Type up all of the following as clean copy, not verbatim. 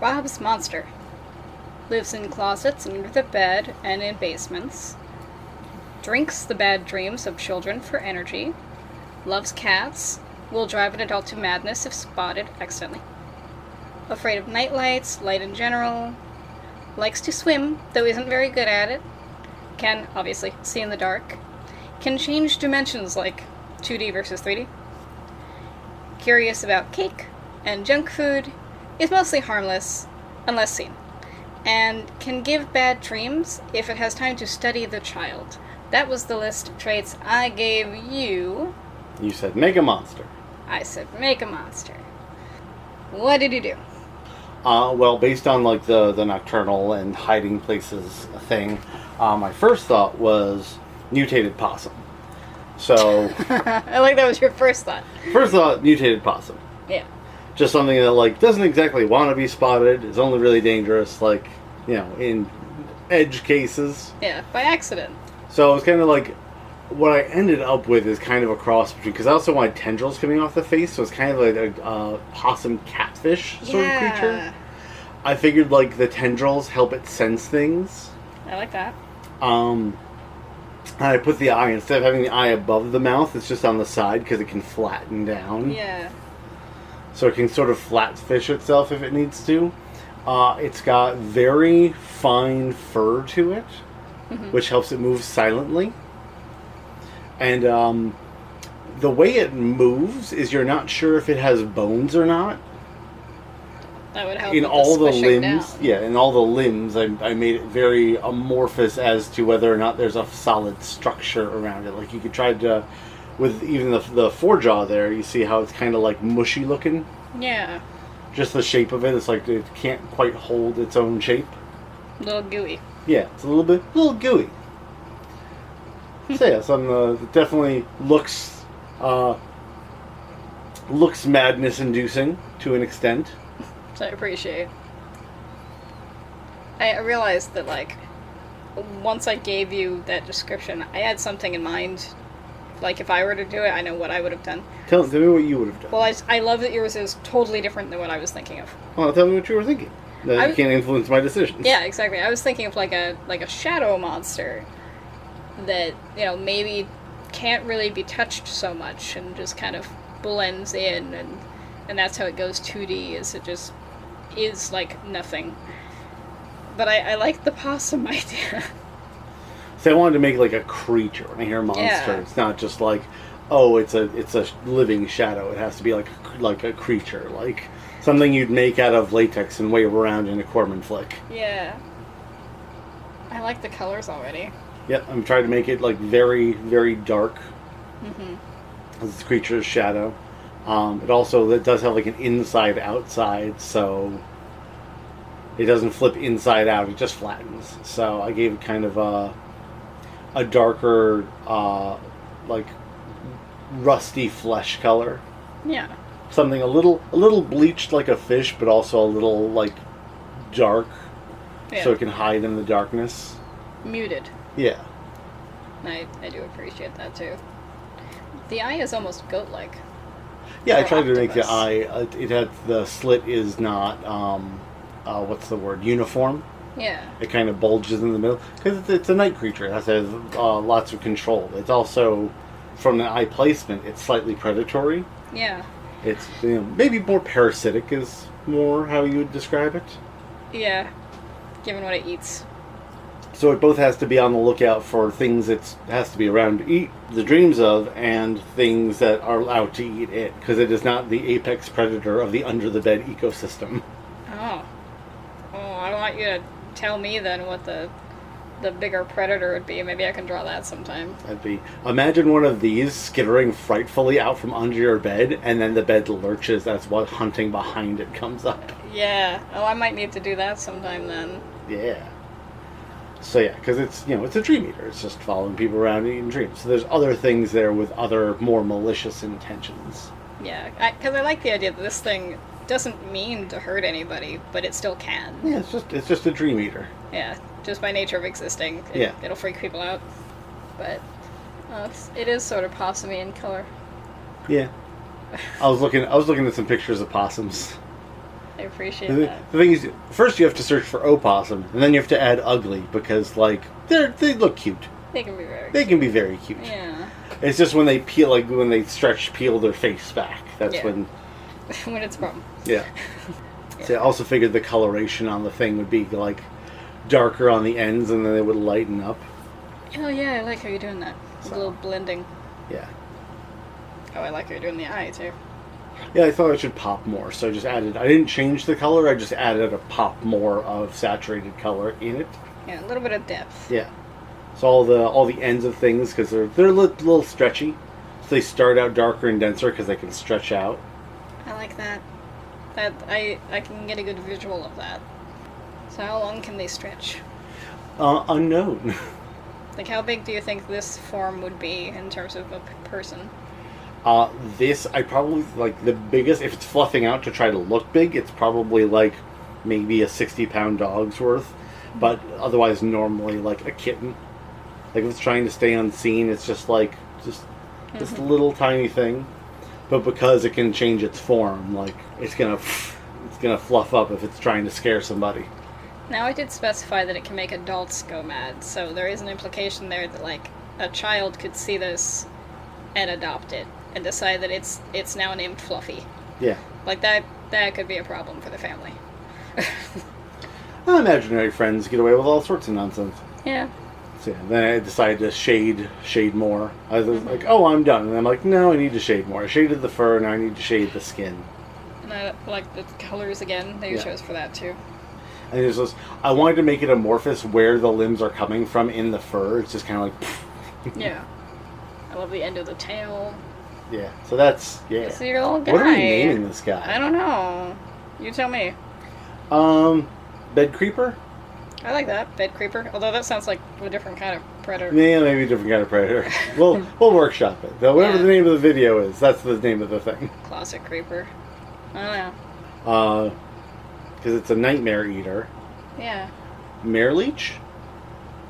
Rob's Monster. Lives in closets under the bed and in basements. Drinks the bad dreams of children for energy. Loves cats. Will drive an adult to madness if spotted accidentally. Afraid of nightlights, light in general. Likes to swim, though isn't very good at it. Can, obviously, see in the dark. Can change dimensions like 2D versus 3D. Curious about cake and junk food. Is mostly harmless, unless seen. And can give bad dreams if it has time to study the child. That was the list of traits I gave you. You said make a monster. I said make a monster. What did you do? Well, based on like the nocturnal and hiding places thing, my first thought was mutated possum. So I like that was your first thought. First thought, mutated possum. Yeah. Just something that like doesn't exactly want to be spotted. Is only really dangerous, like in edge cases. Yeah, by accident. So it's kind of like what I ended up with is kind of a cross between, because I also wanted tendrils coming off the face, so it's kind of like a possum catfish sort of creature. I figured like the tendrils help it sense things. I like that. I put the eye, instead of having the eye above the mouth, it's just on the side because it can flatten down. Yeah. So it can sort of flat fish itself if it needs to. It's got very fine fur to it, which helps it move silently. And the way it moves is you're not sure if it has bones or not. That would help in with all the down. limbs. Yeah, in all the limbs, I made it very amorphous as to whether or not there's a solid structure around it. Like you could try to, with even the forejaw there, you see how it's kind of like mushy looking. Yeah. Just the shape of it, it's like it can't quite hold its own shape. A little gooey. Yeah, it's a little gooey. So yeah, it definitely looks madness inducing to an extent. So I appreciate. I realized that, like, once I gave you that description, I had something in mind. Like, if I were to do it, I know what I would have done. Tell me what you would have done. Well, I love that yours is totally different than what I was thinking of. Well, tell me what you were thinking. You can't influence my decisions. Yeah, exactly. I was thinking of like a shadow monster that, maybe can't really be touched so much and just kind of blends in, and that's how it goes 2D, is it just is like nothing. But I like the possum idea. So I wanted to make like a creature. When I hear monster, Yeah. It's not just like, oh, it's a living shadow. It has to be like a creature, like something you'd make out of latex and wave around in a Corman flick. Yeah. I like the colors already. Yep, I'm trying to make it like very, very dark. Mm-hmm. This creature's shadow. It does have like an inside-outside, so it doesn't flip inside out. It just flattens. So I gave it kind of a darker, like rusty flesh color. Yeah. Something a little bleached like a fish, but also a little like dark, so it can hide in the darkness. Muted. Yeah. I do appreciate that too. The eye is almost goat-like. Yeah, I Or tried to make the octopus. eye. The slit is not what's the word? Uniform. Yeah. It kind of bulges in the middle because it's a night creature. It has to have lots of control. It's also, from the eye placement, it's slightly predatory. Yeah. It's maybe more parasitic is more how you would describe it. Yeah. Given what it eats. So it both has to be on the lookout for things it has to be around to eat the dreams of, and things that are out to eat it, because it is not the apex predator of the under-the-bed ecosystem. Oh. Oh, I want you to tell me then what the bigger predator would be. Maybe I can draw that sometime. That'd be, imagine one of these skittering frightfully out from under your bed, and then the bed lurches as what hunting behind it comes up. Yeah. Oh, I might need to do that sometime then. Yeah. So yeah, because it's it's a dream eater. It's just following people around eating dreams. So there's other things there with other more malicious intentions. Yeah, because I like the idea that this thing doesn't mean to hurt anybody, but it still can. Yeah, it's just a dream eater. Yeah, just by nature of existing, it'll freak people out. But it is sort of possum-y in color. Yeah, I was looking at some pictures of possums. I appreciate The that. thing is, first you have to search for opossum, and then you have to add ugly because, like, they look cute. They can be very They can be very cute. Yeah. It's just when they peel, like when they peel their face back. That's Yeah. when. When it's a problem. Yeah. So I also figured the coloration on the thing would be like darker on the ends, and then they would lighten up. Oh yeah, I like how you're doing that. A So. little blending. Yeah. Oh, I like how you're doing the eye too. Yeah, I thought it should pop more, so I just added. I didn't change the color. I just added a pop more of saturated color in it. Yeah, a little bit of depth. Yeah. So all the ends of things, because they're a little stretchy, so they start out darker and denser because they can stretch out. I like that. That I can get a good visual of that. So how long can they stretch? Unknown. Like how big do you think this form would be in terms of a person? This I probably like the biggest. If it's fluffing out to try to look big, it's probably like maybe a 60-pound dog's worth. But otherwise, normally like a kitten. Like if it's trying to stay unseen, it's just like just a little tiny thing. But because it can change its form, like it's gonna fluff up if it's trying to scare somebody. Now I did specify that it can make adults go mad, so there is an implication there that like a child could see this and adopt it and decide that it's now named Fluffy. Yeah. Like that could be a problem for the family. Imaginary friends get away with all sorts of nonsense. Yeah. So yeah, then I decided to shade more. I was like, oh, I'm done. And I'm like, no, I need to shade more. I shaded the fur, now I need to shade the skin. And I like the colors again that you Yeah. chose for that too. And it was just, I wanted to make it amorphous where the limbs are coming from in the fur. It's just kind of like, Yeah. I love the end of the tail. yeah. So that's, yeah. It's your little guy. What are we naming this guy? I don't know. You tell me. Bed creeper? I like that, bed creeper. Although that sounds like a different kind of predator. Yeah, maybe a different kind of predator. We'll workshop it. Though whatever Yeah. the name of the video is, that's the name of the thing. Closet creeper. I don't know. Because it's a nightmare eater. Yeah. MareLeech?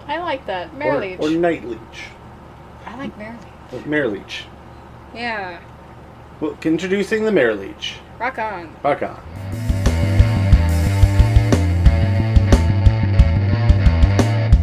I like that. MareLeech. Or Night Leech. I like MareLeech. MareLeech. Yeah. Well, introducing the MareLeech. Rock on. Rock on.